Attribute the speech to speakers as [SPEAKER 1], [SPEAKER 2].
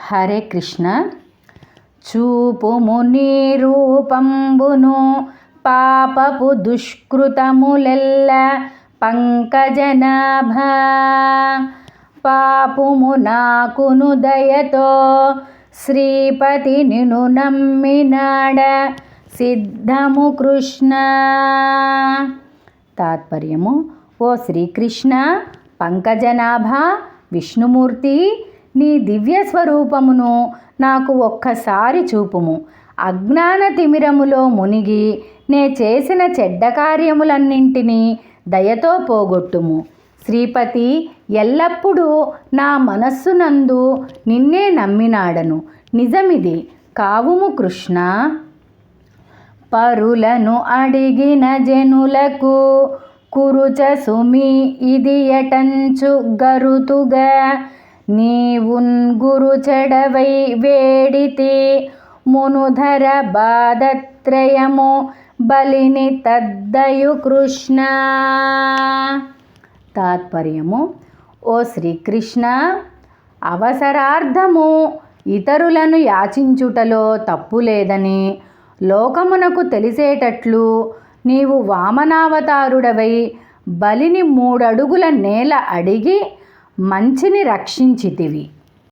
[SPEAKER 1] హరే కృష్ణ. చూపుము నీ రూపంబును పాపపు దుష్కృతములెల్ల పంకజనాభా. పాపుము నాకును దయతో శ్రీపతి నిను నమ్మినాడ సిద్ధము కృష్ణ. తాత్పర్యము: ఓ శ్రీకృష్ణ, పంకజనాభ, విష్ణుమూర్తి, నీ దివ్య స్వరూపమును నాకు ఒక్కసారి చూపుము. అజ్ఞాన తిమిరములో మునిగి నే చేసిన చెడ్డ కార్యములన్నింటినీ దయతో పోగొట్టుము. శ్రీపతి ఎల్లప్పుడూ నా మనస్సునందు నిన్నే నమ్మినాడను. నిజమిది కావుము కృష్ణ. పరులను అడిగిన జనులకు కురుచ సుమి ఇది ఎటంచు గరుతుగా. నీవున్ గురుచడవై వేడితి మునుధర బాధత్రయము బలిని తద్దయు కృష్ణ. తాత్పర్యము: ఓ శ్రీకృష్ణ, అవసరార్థము ఇతరులను యాచించుటలో తప్పు లేదని లోకమునకు తెలిసేటట్లు నీవు వామనావతారుడవై బలిని 3 అడుగుల నేల అడిగి మంచిని రక్షించితివి.